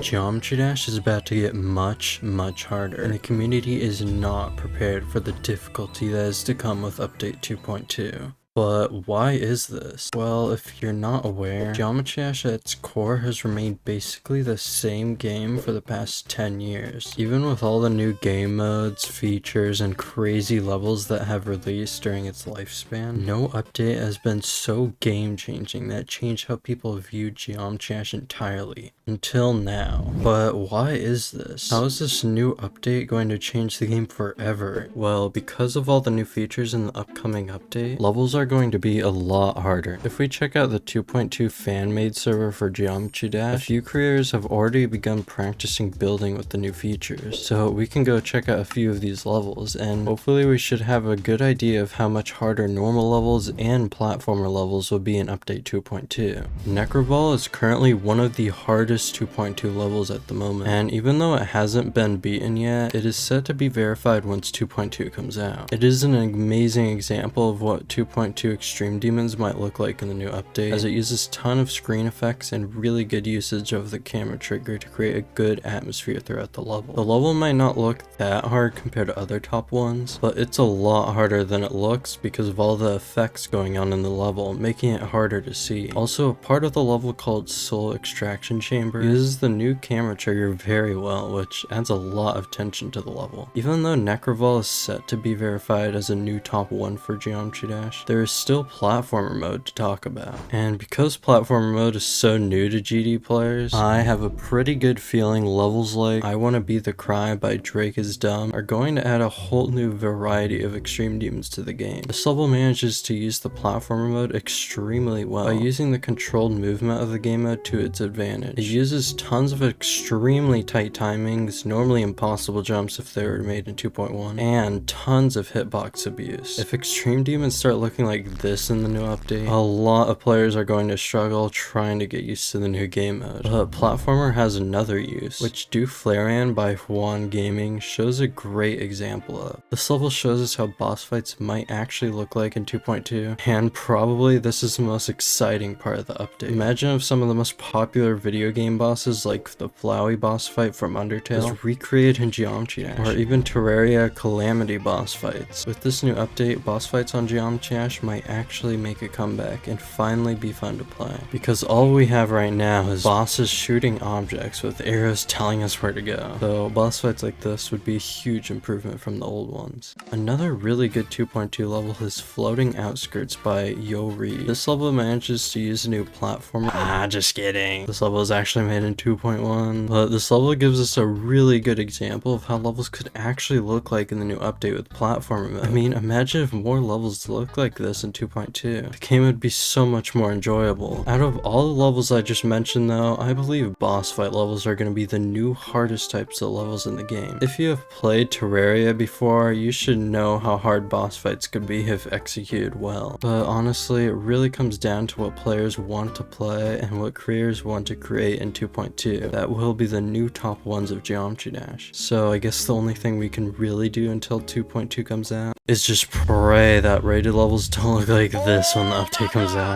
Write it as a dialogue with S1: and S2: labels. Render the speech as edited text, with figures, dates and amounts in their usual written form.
S1: Geometry Dash is about to get much harder, and the community is not prepared for the difficulty that is to come with update 2.2. But why is this? Well, if you're not aware, Geometry Dash at its core has remained basically the same game for the past 10 years. Even with all the new game modes, features, and crazy levels that have released during its lifespan, no update has been so game-changing that it changed how people view Geometry Dash entirely. Until now. But why is this? How is this new update going to change the game forever? Well, because of all the new features in the upcoming update, levels are going to be a lot harder. If we check out the 2.2 fan-made server for Geometry Dash, a few creators have already begun practicing building with the new features. So we can go check out a few of these levels, and hopefully we should have a good idea of how much harder normal levels and platformer levels will be in update 2.2. NEKRAVOL is currently one of the hardest 2.2 levels at the moment, and even though it hasn't been beaten yet, it is set to be verified once 2.2 comes out. It is an amazing example of what 2.2 Extreme Demons might look like in the new update, as it uses a ton of screen effects and really good usage of the camera trigger to create a good atmosphere throughout the level. The level might not look that hard compared to other top ones, but it's a lot harder than it looks because of all the effects going on in the level, making it harder to see. Also, a part of the level called Soul Extraction Chamber uses the new camera trigger very well, which adds a lot of tension to the level. Even though NEKRAVOL is set to be verified as a new top 1 for Geometry Dash, there is still platformer mode to talk about. And because platformer mode is so new to GD players, I have a pretty good feeling levels like I Wanna Be the Cry by Drake Is Dumb are going to add a whole new variety of extreme demons to the game. This level manages to use the platformer mode extremely well by using the controlled movement of the game mode to its advantage. It uses tons of extremely tight timings, normally impossible jumps if they were made in 2.1, and tons of hitbox abuse. If extreme demons start looking like this in the new update, a lot of players are going to struggle trying to get used to the new game mode. But platformer has another use, which Do Flarean by Juan Gaming shows a great example of. This level shows us how boss fights might actually look like in 2.2, and probably this is the most exciting part of the update. Imagine if some of the most popular video game bosses like the Flowey boss fight from Undertale was recreated in Geometry Dash, or even Terraria Calamity boss fights. With this new update, boss fights on Geometry Dash might actually make a comeback and finally be fun to play. Because all we have right now is bosses shooting objects with arrows telling us where to go. So boss fights like this would be a huge improvement from the old ones. Another really good 2.2 level is Floating Outskirts by YoReid. This level manages to use a new platform. Just kidding. This level is actually made in 2.1, but this level gives us a really good example of how levels could actually look like in the new update with platformer mode. I mean, imagine if more levels looked like this in 2.2. The game would be so much more enjoyable. Out of all the levels I just mentioned though, I believe boss fight levels are going to be the new hardest types of levels in the game. If you have played Terraria before, you should know how hard boss fights could be if executed well. But honestly, it really comes down to what players want to play and what creators want to create in 2.2. That will be the new top 1s of Geometry Dash. So I guess the only thing we can really do until 2.2 comes out is just pray that rated levels don't look like this when the update comes out.